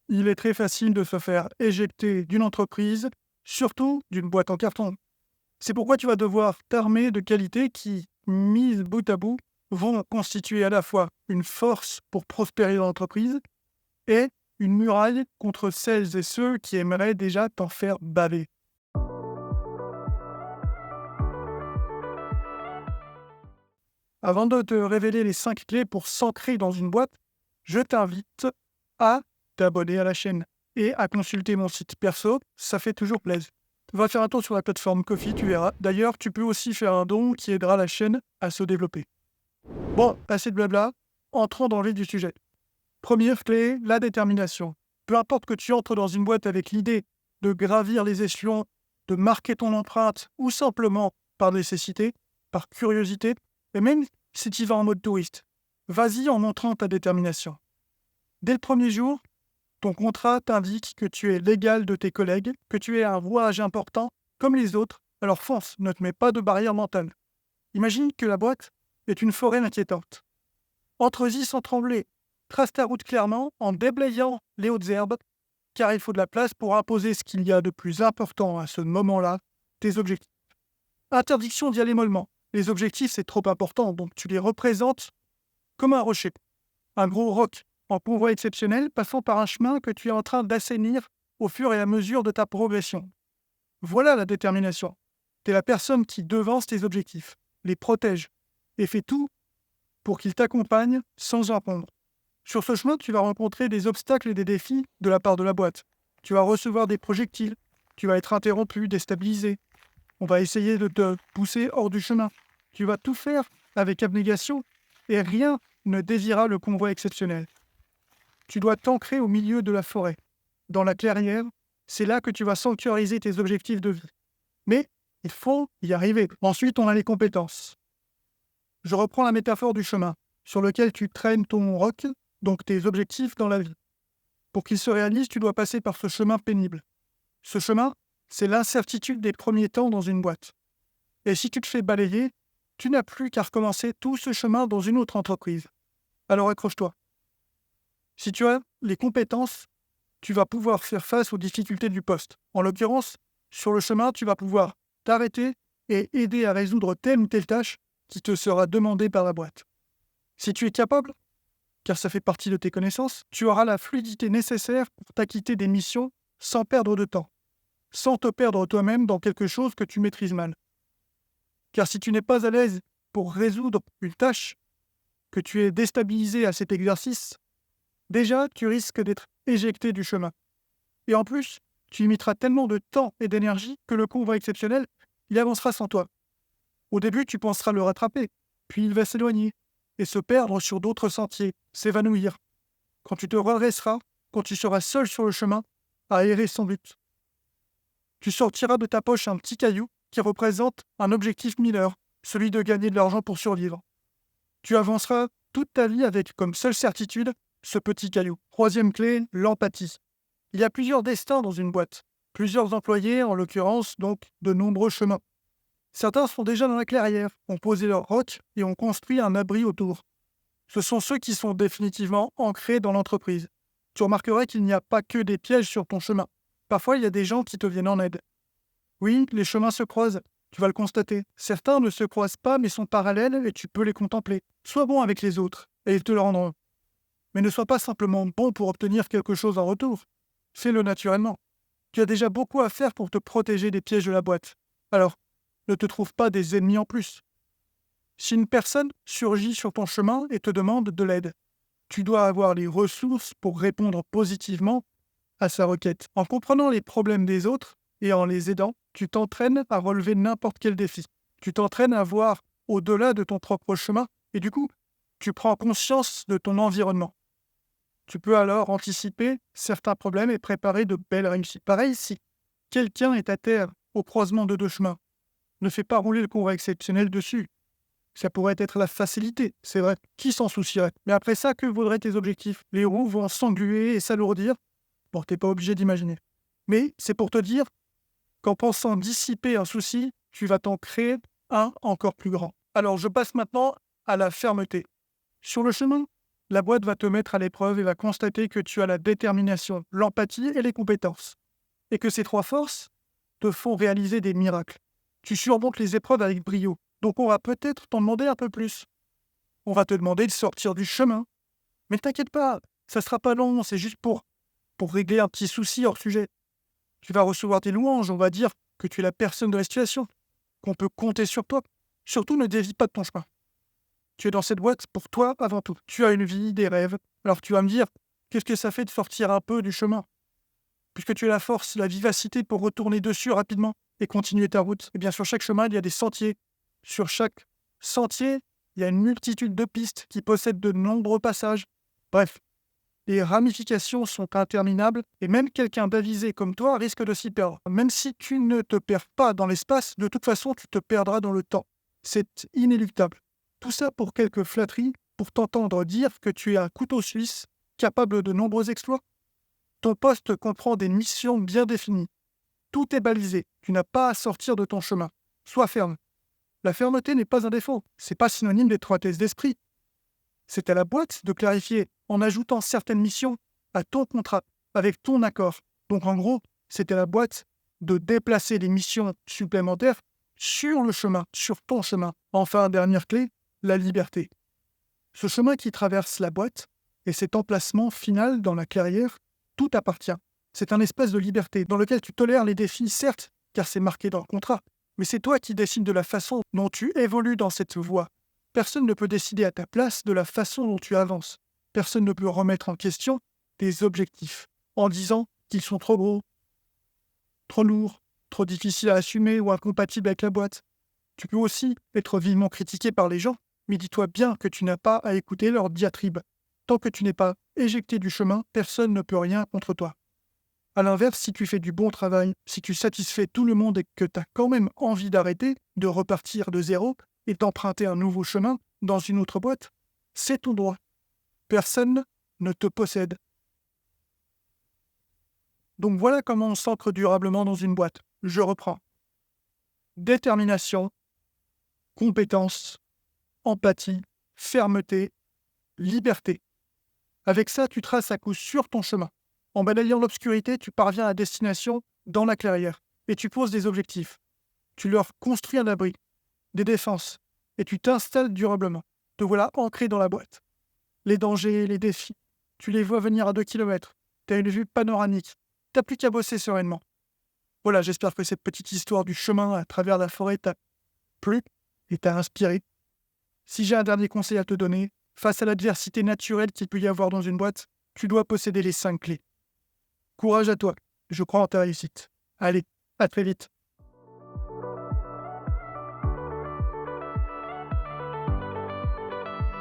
Il est très facile de se faire éjecter d'une entreprise, surtout d'une boîte en carton. C'est pourquoi tu vas devoir t'armer de qualités qui, mises bout à bout, vont constituer à la fois une force pour prospérer dans l'entreprise et une muraille contre celles et ceux qui aimeraient déjà t'en faire baver. Avant de te révéler les 5 clés pour s'ancrer dans une boîte, je t'invite à t'abonner à la chaîne et à consulter mon site perso, ça fait toujours plaisir. Va faire un tour sur la plateforme Ko-fi, tu verras. D'ailleurs, tu peux aussi faire un don qui aidera la chaîne à se développer. Bon, assez de blabla, entrons dans le vif du sujet. Première clé, la détermination. Peu importe que tu entres dans une boîte avec l'idée de gravir les échelons, de marquer ton empreinte, ou simplement par nécessité, par curiosité, et même si tu vas en mode touriste, vas-y en montrant ta détermination. Dès le premier jour, ton contrat t'indique que tu es l'égal de tes collègues, que tu es un rouage important comme les autres, alors fonce, ne te mets pas de barrière mentale. Imagine que la boîte est une forêt inquiétante. Entre-y sans trembler, trace ta route clairement en déblayant les hautes herbes, car il faut de la place pour imposer ce qu'il y a de plus important à ce moment-là, tes objectifs. Interdiction d'y aller mollement. Les objectifs, c'est trop important, donc tu les représentes comme un rocher, un gros roc, en convoi exceptionnel passant par un chemin que tu es en train d'assainir au fur et à mesure de ta progression. Voilà la détermination. Tu es la personne qui devance tes objectifs, les protège et fait tout pour qu'ils t'accompagnent sans répondre. Sur ce chemin, tu vas rencontrer des obstacles et des défis de la part de la boîte. Tu vas recevoir des projectiles, tu vas être interrompu, déstabilisé. On va essayer de te pousser hors du chemin. Tu vas tout faire avec abnégation et rien ne déviera le convoi exceptionnel. Tu dois t'ancrer au milieu de la forêt. Dans la clairière, c'est là que tu vas sanctuariser tes objectifs de vie. Mais il faut y arriver. Ensuite, on a les compétences. Je reprends la métaphore du chemin, sur lequel tu traînes ton roc, donc tes objectifs dans la vie. Pour qu'ils se réalisent, tu dois passer par ce chemin pénible. Ce chemin, c'est l'incertitude des premiers temps dans une boîte. Et si tu te fais balayer, tu n'as plus qu'à recommencer tout ce chemin dans une autre entreprise. Alors accroche-toi. Si tu as les compétences, tu vas pouvoir faire face aux difficultés du poste. En l'occurrence, sur le chemin, tu vas pouvoir t'arrêter et aider à résoudre telle ou telle tâche qui te sera demandée par la boîte. Si tu es capable, car ça fait partie de tes connaissances, tu auras la fluidité nécessaire pour t'acquitter des missions sans perdre de temps, sans te perdre toi-même dans quelque chose que tu maîtrises mal. Car si tu n'es pas à l'aise pour résoudre une tâche, que tu es déstabilisé à cet exercice, déjà tu risques d'être éjecté du chemin. Et en plus, tu y mettras tellement de temps et d'énergie que le convoi exceptionnel, il avancera sans toi. Au début, tu penseras le rattraper, puis il va s'éloigner et se perdre sur d'autres sentiers, s'évanouir. Quand tu te redresseras, quand tu seras seul sur le chemin, à errer sans but. Tu sortiras de ta poche un petit caillou qui représente un objectif mineur, celui de gagner de l'argent pour survivre. Tu avanceras toute ta vie avec comme seule certitude ce petit caillou. Troisième clé, l'empathie. Il y a plusieurs destins dans une boîte, plusieurs employés, en l'occurrence donc de nombreux chemins. Certains sont déjà dans la clairière, ont posé leur roc et ont construit un abri autour. Ce sont ceux qui sont définitivement ancrés dans l'entreprise. Tu remarqueras qu'il n'y a pas que des pièges sur ton chemin. Parfois, il y a des gens qui te viennent en aide. Oui, les chemins se croisent, tu vas le constater. Certains ne se croisent pas mais sont parallèles et tu peux les contempler. Sois bon avec les autres et ils te le rendront. Mais ne sois pas simplement bon pour obtenir quelque chose en retour. Fais-le naturellement. Tu as déjà beaucoup à faire pour te protéger des pièges de la boîte. Alors, ne te trouve pas des ennemis en plus. Si une personne surgit sur ton chemin et te demande de l'aide, tu dois avoir les ressources pour répondre positivement à sa requête. En comprenant les problèmes des autres et en les aidant, tu t'entraînes à relever n'importe quel défi. Tu t'entraînes à voir au-delà de ton propre chemin et du coup, tu prends conscience de ton environnement. Tu peux alors anticiper certains problèmes et préparer de belles réussites. Pareil, si quelqu'un est à terre au croisement de deux chemins, ne fais pas rouler le convoi exceptionnel dessus. Ça pourrait être la facilité, c'est vrai. Qui s'en soucierait? Mais après ça, que vaudraient tes objectifs? Les roues vont s'engluer et s'alourdir. Bon, t'es pas obligé d'imaginer. Mais c'est pour te dire qu'en pensant dissiper un souci, tu vas t'en créer un encore plus grand. Alors, je passe maintenant à la fermeté. Sur le chemin, La boîte va te mettre à l'épreuve et va constater que tu as la détermination, l'empathie et les compétences. Et que ces trois forces te font réaliser des miracles. Tu surmontes les épreuves avec brio. Donc on va peut-être t'en demander un peu plus. On va te demander de sortir du chemin. Mais t'inquiète pas, ça sera pas long, c'est juste pour régler un petit souci hors sujet. Tu vas recevoir des louanges, on va dire que tu es la personne de la situation, qu'on peut compter sur toi. Surtout ne dévie pas de ton chemin. Tu es dans cette boîte pour toi avant tout. Tu as une vie, des rêves. Alors tu vas me dire, qu'est-ce que ça fait de sortir un peu du chemin? Puisque tu as la force, la vivacité pour retourner dessus rapidement et continuer ta route. Et bien sur chaque chemin, il y a des sentiers. Sur chaque sentier, il y a une multitude de pistes qui possèdent de nombreux passages. Bref, les ramifications sont interminables et même quelqu'un d'avisé comme toi risque de s'y perdre. Même si tu ne te perds pas dans l'espace, de toute façon, tu te perdras dans le temps. C'est inéluctable. Tout ça pour quelques flatteries, pour t'entendre dire que tu es un couteau suisse, capable de nombreux exploits. Ton poste comprend des missions bien définies. Tout est balisé. Tu n'as pas à sortir de ton chemin. Sois ferme. La fermeté n'est pas un défaut. C'est pas synonyme d'étroitesse d'esprit. C'est à la boîte de clarifier en ajoutant certaines missions à ton contrat, avec ton accord. Donc en gros, c'est à la boîte de déplacer les missions supplémentaires sur le chemin, sur ton chemin. Enfin, dernière clé, la liberté. Ce chemin qui traverse la boîte et cet emplacement final dans la clairière, tout appartient. C'est un espace de liberté dans lequel tu tolères les défis, certes, car c'est marqué dans le contrat, mais c'est toi qui décides de la façon dont tu évolues dans cette voie. Personne ne peut décider à ta place de la façon dont tu avances. Personne ne peut remettre en question tes objectifs en disant qu'ils sont trop gros, trop lourds, trop difficiles à assumer ou incompatibles avec la boîte. Tu peux aussi être vivement critiqué par les gens, mais dis-toi bien que tu n'as pas à écouter leurs diatribes. Tant que tu n'es pas éjecté du chemin, personne ne peut rien contre toi. A l'inverse, si tu fais du bon travail, si tu satisfais tout le monde et que tu as quand même envie d'arrêter, de repartir de zéro et d'emprunter un nouveau chemin dans une autre boîte, c'est ton droit. Personne ne te possède. Donc voilà comment on s'ancre durablement dans une boîte. Je reprends. Détermination, compétence, empathie, fermeté, liberté. Avec ça, tu traces à coup sûr ton chemin. En balayant l'obscurité, tu parviens à destination dans la clairière. Et tu poses des objectifs. Tu leur construis un abri, des défenses, et tu t'installes durablement. Te voilà ancré dans la boîte. Les dangers, les défis, tu les vois venir à 2 kilomètres. Tu as une vue panoramique. T'as plus qu'à bosser sereinement. Voilà, j'espère que cette petite histoire du chemin à travers la forêt t'a plu et t'a inspiré. Si j'ai un dernier conseil à te donner, face à l'adversité naturelle qu'il peut y avoir dans une boîte, tu dois posséder les 5 clés. Courage à toi, je crois en ta réussite. Allez, à très vite.